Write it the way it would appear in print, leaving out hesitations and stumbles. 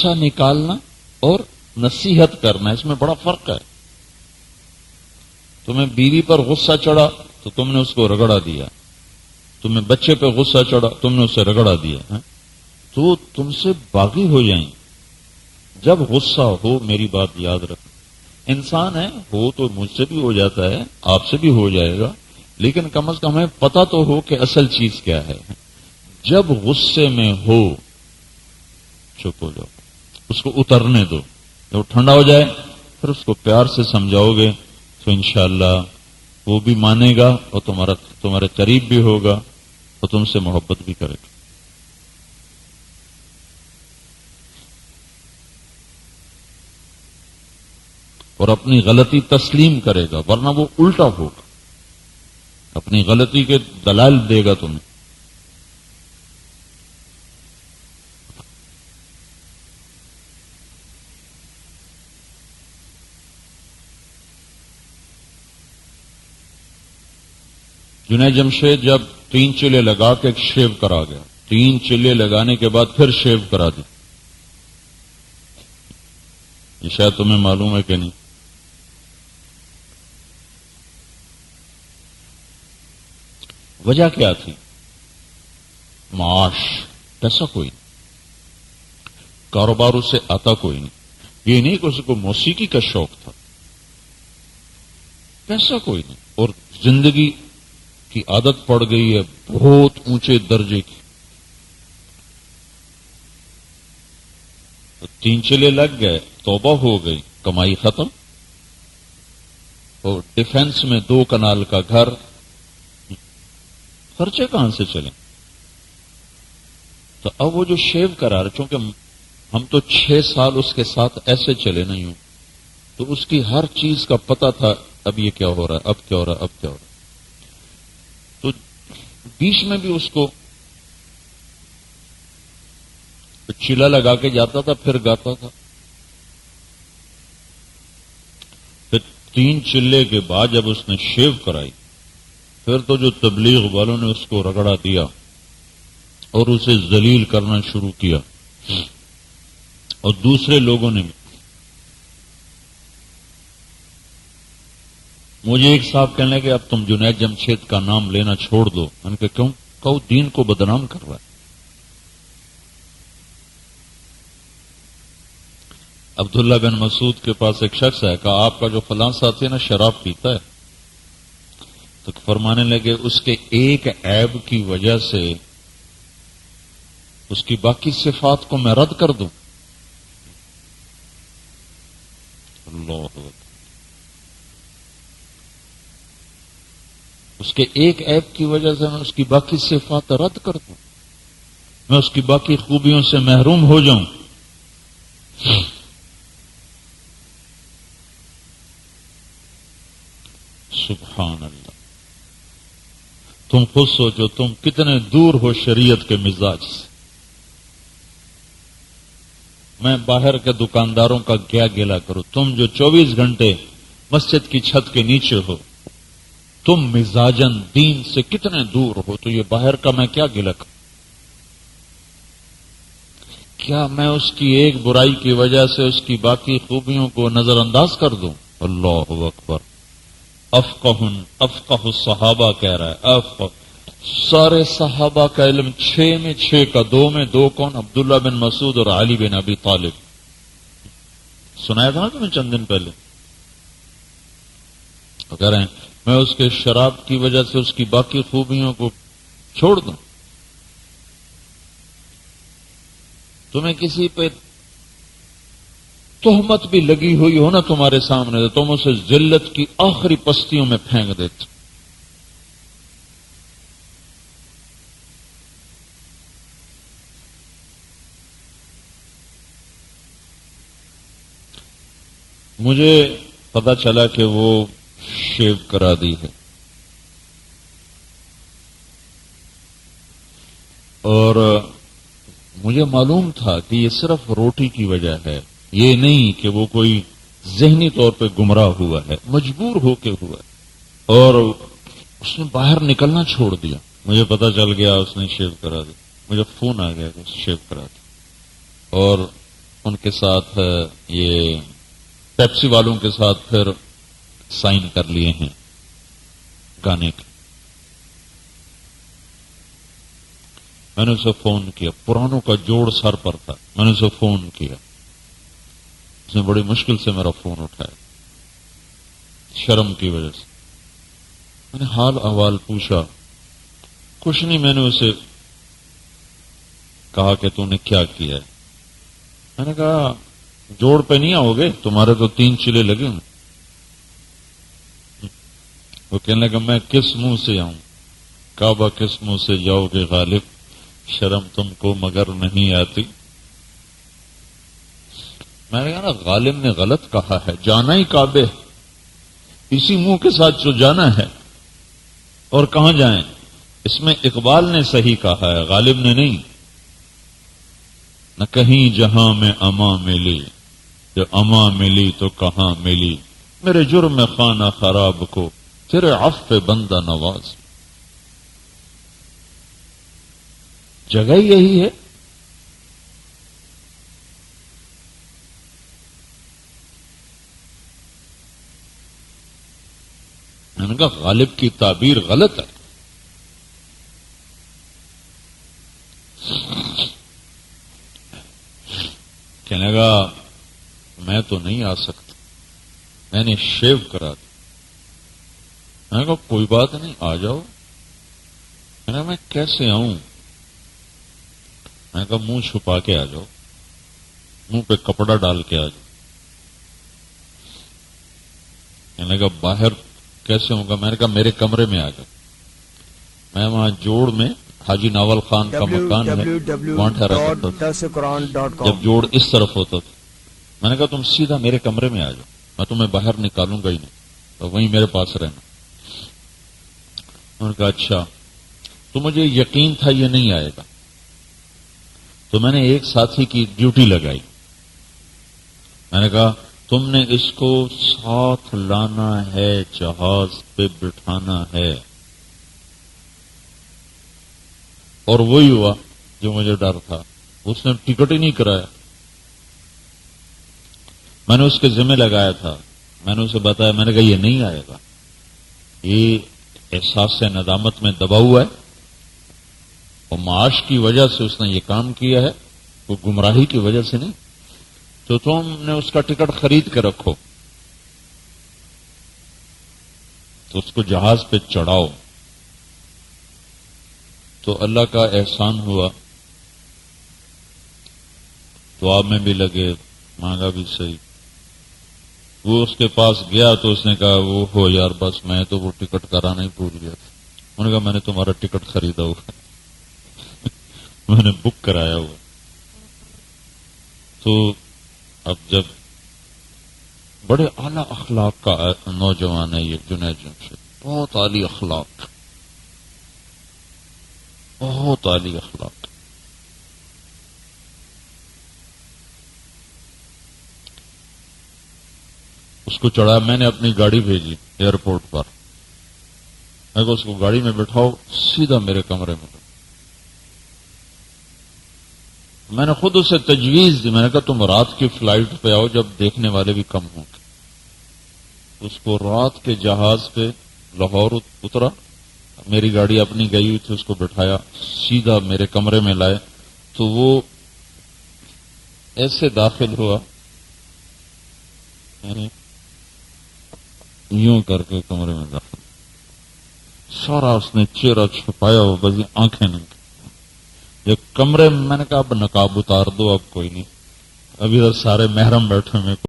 غصہ نکالنا اور نصیحت کرنا، اس میں بڑا فرق ہے۔ تمہیں بیوی پر غصہ چڑھا تو تم نے اس کو رگڑا دیا، تمہیں بچے پہ غصہ چڑھا تم نے اسے رگڑا دیا، تو تم سے باغی ہو جائیں۔ جب غصہ ہو، میری بات یاد رکھ، انسان ہے، ہو تو مجھ سے بھی ہو جاتا ہے، آپ سے بھی ہو جائے گا، لیکن کم از کم ہمیں پتہ تو ہو کہ اصل چیز کیا ہے۔ جب غصے میں ہو چپ ہو جاؤ، اس کو اترنے دو، جب ٹھنڈا ہو جائے پھر اس کو پیار سے سمجھاؤ گے تو انشاءاللہ وہ بھی مانے گا اور تمہارے قریب بھی ہوگا اور تم سے محبت بھی کرے گا۔ اور اپنی غلطی تسلیم کرے گا، ورنہ وہ الٹا ہوگا، اپنی غلطی کے دلائل دے گا تمہیں۔ جنید جمشید جب 3 چلے لگا کے ایک شیو کرا گیا، 3 چلے لگانے کے بعد پھر شیو کرا دی، یہ شاید تمہیں معلوم ہے کہ نہیں؟ وجہ کیا تھی؟ معاش، پیسہ کوئی نہیں، کاروبار اسے آتا کوئی نہیں، یہ نہیں کہ اس کو موسیقی کا شوق تھا، پیسہ کوئی نہیں، اور زندگی کی عادت پڑ گئی ہے بہت اونچے درجے کی۔ تو 3 چلے لگ گئے، توبہ ہو گئی، کمائی ختم، اور ڈیفنس میں 2 کنال کا گھر، خرچے کہاں سے چلیں؟ تو اب وہ جو شیو کرا رہے، چونکہ ہم تو 6 سال اس کے ساتھ ایسے چلے نہیں ہوں، تو اس کی ہر چیز کا پتہ تھا، اب یہ کیا ہو رہا ہے، اب کیا ہو رہا ہے، اب کیا ہو رہا ہے۔ تو بیچ میں بھی اس کو چیلا لگا کے جاتا تھا، پھر گاتا تھا۔ پھر 3 چلے کے بعد جب اس نے شیو کرائی، پھر تو جو تبلیغ والوں نے اس کو رگڑا دیا اور اسے ذلیل کرنا شروع کیا، اور دوسرے لوگوں نے بھی۔ مجھے ایک صاحب کہنے لگے اب تم جنید جمشید کا نام لینا چھوڑ دو، میں نے کہا کیوں؟ کہو دین کو بدنام کر رہا ہے۔ عبداللہ بن مسعود کے پاس ایک شخص ہے، کہا آپ کا جو فلاں ساتھی ہے نا شراب پیتا ہے، تو فرمانے لگے اس کے ایک عیب کی وجہ سے اس کی باقی صفات کو میں رد کر دوں؟ اللہ اکبر، اس کے ایک عیب کی وجہ سے میں اس کی باقی صفات رد کر دوں، میں اس کی باقی خوبیوں سے محروم ہو جاؤں؟ سبحان اللہ، تم خود سوچو تم کتنے دور ہو شریعت کے مزاج سے۔ میں باہر کے دکانداروں کا کیا گیلا کروں، تم جو 24 گھنٹے مسجد کی چھت کے نیچے ہو، تم مزاجن دین سے کتنے دور ہو، تو یہ باہر کا میں کیا گیلا کروں؟ کیا میں اس کی ایک برائی کی وجہ سے اس کی باقی خوبیوں کو نظر انداز کر دوں؟ اللہ اکبر، افقہ الصحابہ کہہ رہا ہے، افقہ سارے صحابہ کا علم 6 میں 6 کا، 2 میں 2 کون؟ عبداللہ بن مسعود اور علی بن ابی طالب۔ سنایا تھا نا تمہیں چند دن پہلے، کہہ رہے ہیں میں اس کے شراب کی وجہ سے اس کی باقی خوبیوں کو چھوڑ دوں؟ تمہیں کسی پہ تہمت بھی لگی ہوئی ہو نا تمہارے سامنے، تو تم اسے ذلت کی آخری پستیوں میں پھینک دیتے۔ مجھے پتا چلا کہ وہ شیو کرا دی ہے، اور مجھے معلوم تھا کہ یہ صرف روٹی کی وجہ ہے، یہ نہیں کہ وہ کوئی ذہنی طور پہ گمراہ ہوا ہے، مجبور ہو کے ہوا ہے، اور اس نے باہر نکلنا چھوڑ دیا۔ مجھے پتا چل گیا اس نے شیو کرا دی، مجھے فون آ گیا کہ شیو کرا دی، اور ان کے ساتھ یہ پیپسی والوں کے ساتھ پھر سائن کر لیے ہیں گانے کے. میں نے اسے فون کیا، پرانوں کا جوڑ سر پر تھا. میں نے اسے فون کیا، اس نے بڑی مشکل سے میرا فون اٹھایا، شرم کی وجہ سے. میں نے حال احوال پوچھا، کچھ نہیں. میں نے اسے کہا کہ تو نے کیا کیا ہے؟ میں نے کہا جوڑ پہ نہیں آؤ گے، تمہارے تو 3 چلے لگے ہیں. وہ کہنے لگا میں کس منہ سے آؤں؟ کعبہ کس منہ سے جاؤ گے غالب، شرم تم کو مگر نہیں آتی. میں نے کہا نا غالب نے غلط کہا ہے، جانا ہی کعبے، اسی منہ کے ساتھ جو جانا ہے. اور کہاں جائیں؟ اس میں اقبال نے صحیح کہا ہے، غالب نے نہیں. نہ کہیں جہاں میں اما ملی، جو اما ملی تو کہاں ملی، میرے جرم خانہ خراب کو تیرے عفو بندہ نواز. جگہ یہی ہے. میں نے کہا غالب کی تعبیر غلط ہے. کہنے لگا میں تو نہیں آ سکتا، میں نے شیو کرا دیا. میں نے کہا کوئی بات نہیں، آ جاؤ. کہنے لگا میں کیسے آؤں؟ میں نے کہا منہ چھپا کے آ جاؤ، منہ پہ کپڑا ڈال کے آ جاؤ. کہنے لگا باہر کیسے ہوں گا؟ میں نے کہا میرے کمرے میں آ جاؤ. میں وہاں جوڑ میں حاجی ناول خان کا مکان ہے، وہاں ٹھہرا کرتا تھا. جب جوڑ اس طرف ہوتا تھا، میں نے کہا تم سیدھا میرے کمرے میں آ جاؤ، میں تمہیں باہر نکالوں گا ہی نہیں، تو وہیں میرے پاس رہنا. انہوں نے کہا اچھا. تو مجھے یقین تھا یہ نہیں آئے گا، تو میں نے ایک ساتھی کی ڈیوٹی لگائی. میں نے کہا تم نے اس کو ساتھ لانا ہے، جہاز پہ بٹھانا ہے. اور وہی ہوا جو مجھے ڈر تھا، اس نے ٹکٹ ہی نہیں کرایا. میں نے اس کے ذمہ لگایا تھا، میں نے اسے بتایا، میں نے کہا یہ نہیں آئے گا، یہ احساس ندامت میں دبا ہوا ہے، اور معاش کی وجہ سے اس نے یہ کام کیا ہے، وہ گمراہی کی وجہ سے نہیں. تو تم نے اس کا ٹکٹ خرید کے رکھو، تو اس کو جہاز پہ چڑھاؤ. تو اللہ کا احسان ہوا، دعا میں بھی لگے، مانگا بھی صحیح. وہ اس کے پاس گیا تو اس نے کہا وہ ہو یار بس میں تو وہ ٹکٹ کرانا ہی بھول گیا تھا. انہوں نے کہا میں نے تمہارا ٹکٹ خریدا ہوا میں نے بک کرایا ہوا. تو اب جب بڑے اعلی اخلاق کا نوجوان ہے یہ جنید جمشید، بہت اعلی اخلاق، بہت اعلی اخلاق. اس کو چڑھا، میں نے اپنی گاڑی بھیجی ایئرپورٹ پر. میں اس کو گاڑی میں بٹھاؤ، سیدھا میرے کمرے میں. میں نے خود اسے تجویز دی، میں نے کہا تم رات کی فلائٹ پہ آؤ جب دیکھنے والے بھی کم ہوں گے. اس کو رات کے جہاز پہ لاہور اترا، میری گاڑی اپنی گئی ہوئی تھی، اس کو بٹھایا، سیدھا میرے کمرے میں لائے. تو وہ ایسے داخل ہوا، یوں کر کے کمرے میں داخل، سارا اس نے چہرہ چھپایا ہوا، بس آنکھیں نہیں. یہ کمرے میں نے کہا اب نقاب اتار دو، اب کوئی نہیں، ابھی تو سارے محرم بیٹھے ہوئے.